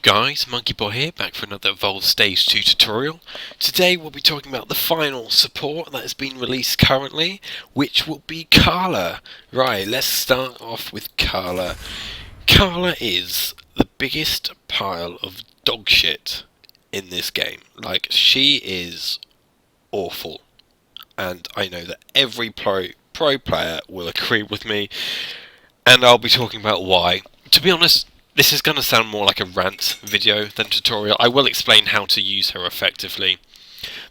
Guys, MonkeyBot here, back for another Evolve Stage 2 tutorial. Today we'll be talking about the final support that has been released currently, which will be Carla. Right, let's start off with Carla. Carla is the biggest pile of dog shit in this game. Like, she is awful. And I know that every pro player will agree with me, and I'll be talking about why. To be honest, this is going to sound more like a rant video than tutorial. I will explain how to use her effectively,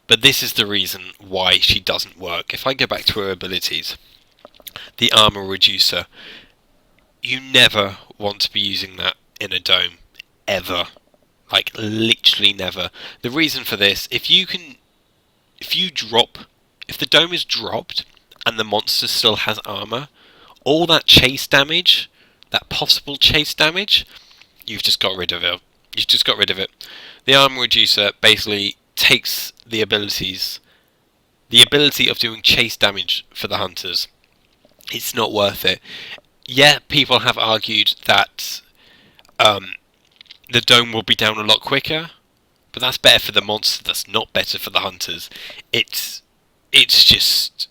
but this is the reason why she doesn't work. If I go back to her abilities, the armor reducer, you never want to be using that in a dome, ever. Like, literally never. The reason for this, if the dome is dropped and the monster still has armor, all that chase damage, that possible chase damage, you've just got rid of it. You've just got rid of it. The armor reducer basically takes the ability of doing chase damage for the hunters. It's not worth it. Yeah, people have argued that the dome will be down a lot quicker, but that's better for the monster. That's not better for the hunters. It's just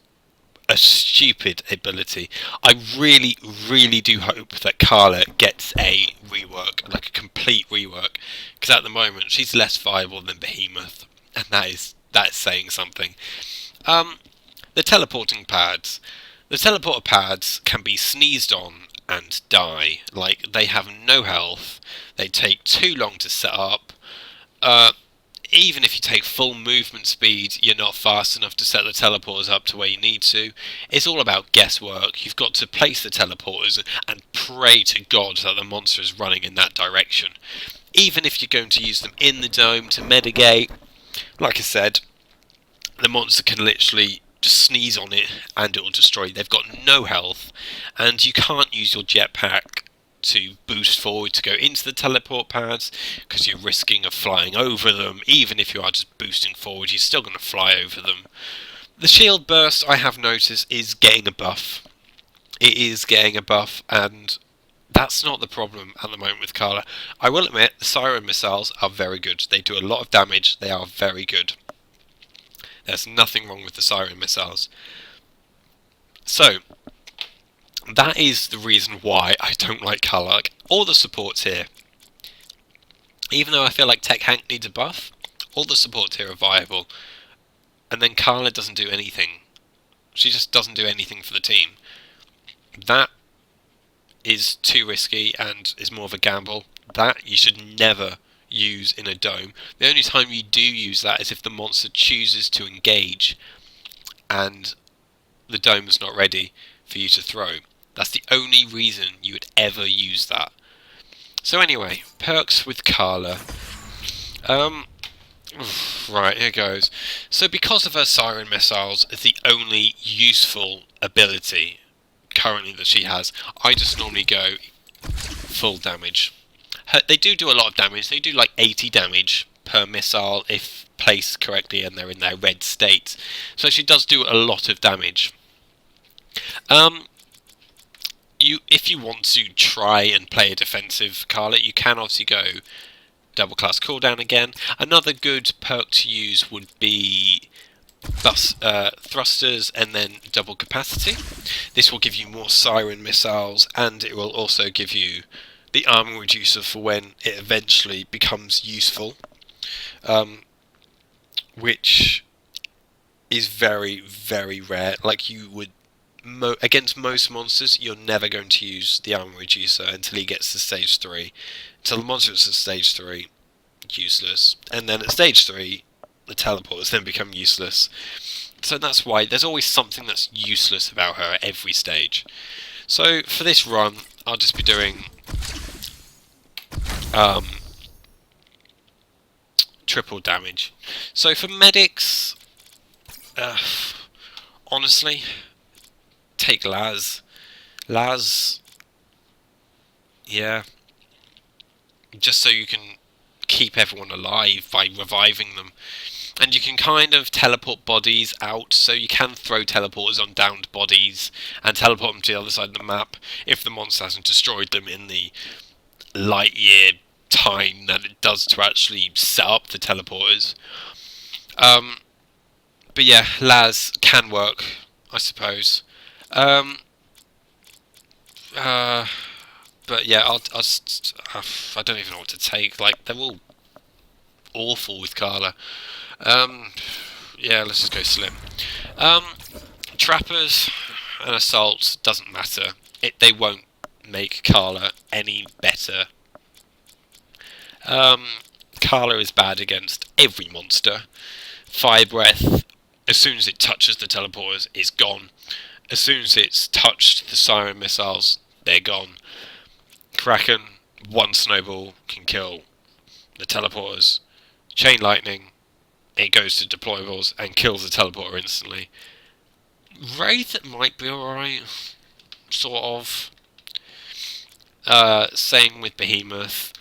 a stupid ability. I really, really do hope that Carla gets a rework, like a complete rework, because at the moment she's less viable than Behemoth, and that is saying something. The teleporting pads. The teleporter pads can be sneezed on and die. Like, they have no health. They take too long to set up. Even if you take full movement speed, you're not fast enough to set the teleporters up to where you need to. It's all about guesswork. You've got to place the teleporters and pray to God that the monster is running in that direction. Even if you're going to use them in the dome to mitigate, like I said, the monster can literally just sneeze on it and it will destroy you. They've got no health, and you can't use your jetpack to boost forward to go into the teleport pads, because you're risking of flying over them. Even if you are just boosting forward, you're still going to fly over them. The shield burst, I have noticed, is getting a buff. It is getting a buff, and that's not the problem at the moment with Carla. I will admit, the siren missiles are very good. They do a lot of damage. They are very good. There's nothing wrong with the siren missiles. So that is the reason why I don't like Carla. Like, all the supports here, even though I feel like Tech Hank needs a buff, all the supports here are viable. And then Carla doesn't do anything. She just doesn't do anything for the team. That is too risky and is more of a gamble. That you should never use in a dome. The only time you do use that is if the monster chooses to engage and the dome is not ready for you to throw. That's the only reason you would ever use that. So anyway, perks with Carla. Right, here goes. So because of her siren missiles is the only useful ability currently that she has, I just normally go full damage. They do a lot of damage. They do like 80 damage per missile if placed correctly and they're in their red state. So she does do a lot of damage. If you want to try and play a defensive Carla, you can obviously go double class cooldown again. Another good perk to use would be thrusters and then double capacity. This will give you more siren missiles, and it will also give you the armor reducer for when it eventually becomes useful, which is very, very rare. Like, you would against most monsters, you're never going to use the armor reducer until he gets to stage 3. Until the monster is at stage 3, useless. And then at stage 3, the teleporters then become useless. So that's why there's always something that's useless about her at every stage. So for this run, I'll just be doing triple damage. So for medics, honestly, take Laz. Yeah. Just so you can keep everyone alive by reviving them. And you can kind of teleport bodies out, so you can throw teleporters on downed bodies and teleport them to the other side of the map if the monster hasn't destroyed them in the light year time than it does to actually set up the teleporters. But yeah, Laz can work, I suppose. But yeah, I don't even know what to take. Like, they're all awful with Carla. Yeah, let's just go Slim. Trappers and assaults doesn't matter. They won't make Carla any better. Carla is bad against every monster. Fire Breath, as soon as it touches the teleporters, is gone. As soon as it's touched the Siren missiles, they're gone. Kraken, one snowball can kill the teleporters. Chain Lightning, it goes to deployables and kills the teleporter instantly. Wraith might be alright, sort of. Same with Behemoth,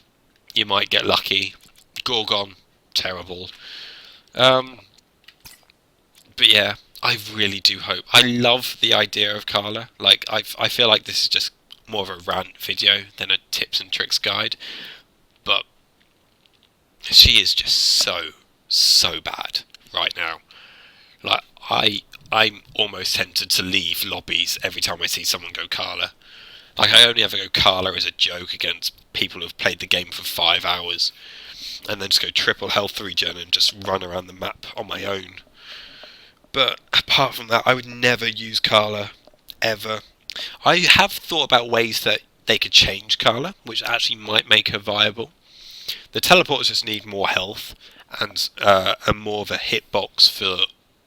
you might get lucky. Gorgon, terrible. But yeah, I really do hope. I love the idea of Carla. Like, I feel like this is just more of a rant video than a tips and tricks guide. But she is just so bad right now. Like, I'm almost tempted to leave lobbies every time I see someone go Carla. Like, I only ever go Carla as a joke against people who've played the game for 5 hours, and then just go triple health regen and just run around the map on my own. But apart from that, I would never use Carla, ever. I have thought about ways that they could change Carla, which actually might make her viable. The teleporters just need more health, and more of a hitbox for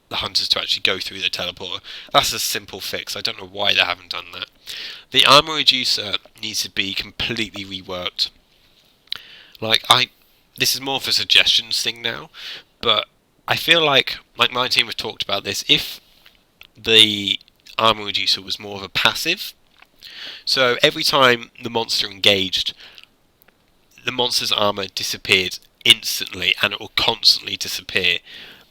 the hunters to actually go through the teleporter. That's a simple fix. I don't know why they haven't done that. The armor reducer needs to be completely reworked. Like, this is more of a suggestions thing now, but I feel like my team have talked about this. If the armor reducer was more of a passive, so every time the monster engaged, the monster's armor disappeared instantly, and it will constantly disappear.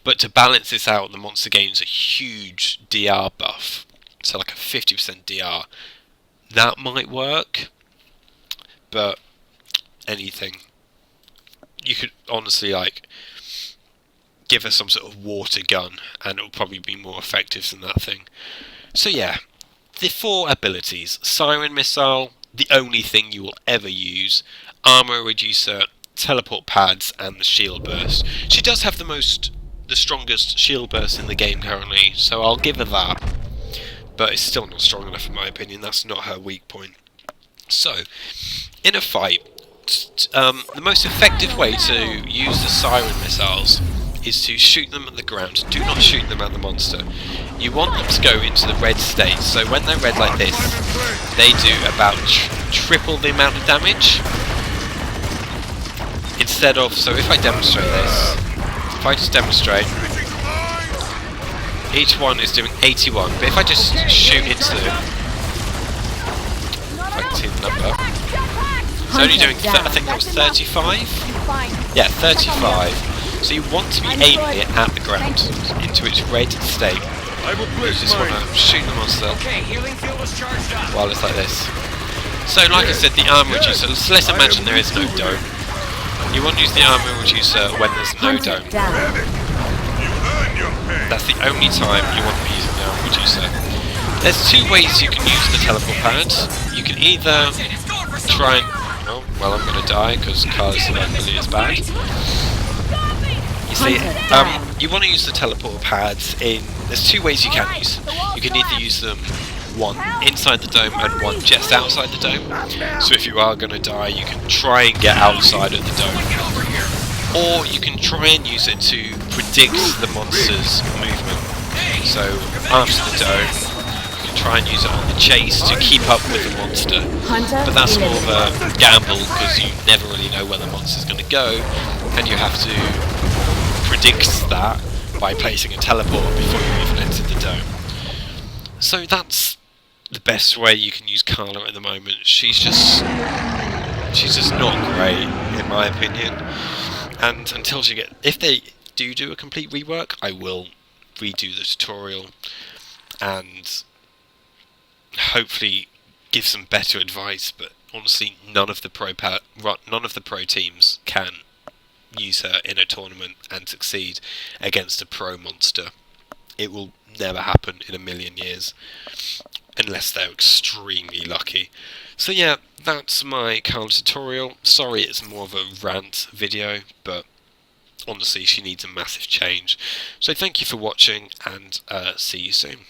But to balance this out, the monster gains a huge DR buff, so like a 50% DR. That might work, but anything. You could honestly, like, give her some sort of water gun, and it'll probably be more effective than that thing. So yeah, the 4 abilities: Siren Missile, the only thing you will ever use; Armor Reducer, Teleport Pads, and the Shield Burst. She does have the strongest shield burst in the game currently, so I'll give her that. But it's still not strong enough in my opinion. That's not her weak point. So, in a fight, the most effective way to use the Siren Missiles is to shoot them at the ground. Do not shoot them at the monster. You want them to go into the red state, so when they're red like this, they do about triple the amount of damage. Instead of, so if I demonstrate this, if I just demonstrate, each one is doing 81, but if I just shoot into them, if I can see the number, it's only doing, I think that was 35? Yeah, 35. So you want to be aiming it at the ground, into its red state. You just want to shoot the monster while it's like this. So like I said, the armor reducer, so let's imagine there is no dome. You want to use the armor reducer when there's no dome. That's the only time you want to be using the armor reducer. There's 2 ways you can use the teleport pads. You can either try and... Oh, well, I'm going to die because Carla's survivability is bad. You see, you want to use the teleport pads in... There's 2 ways you can use them. You can either use them, one inside the dome and one just outside the dome. So if you are going to die, you can try and get outside of the dome. Or you can try and use it to predict the monster's movement. So after the dome, you can try and use it on the chase to keep up with the monster. But that's more of a gamble because you never really know where the monster's going to go, and you have to predict that by placing a teleport before you even enter the dome. So that's the best way you can use Carla at the moment. She's just not great in my opinion. And until she if they do a complete rework, I will redo the tutorial and hopefully give some better advice. But honestly, none of the pro teams can use her in a tournament and succeed against a pro monster. It will never happen in a million years, unless they're extremely lucky. So yeah, that's my Carla tutorial. Sorry it's more of a rant video, but honestly she needs a massive change. So thank you for watching, and see you soon.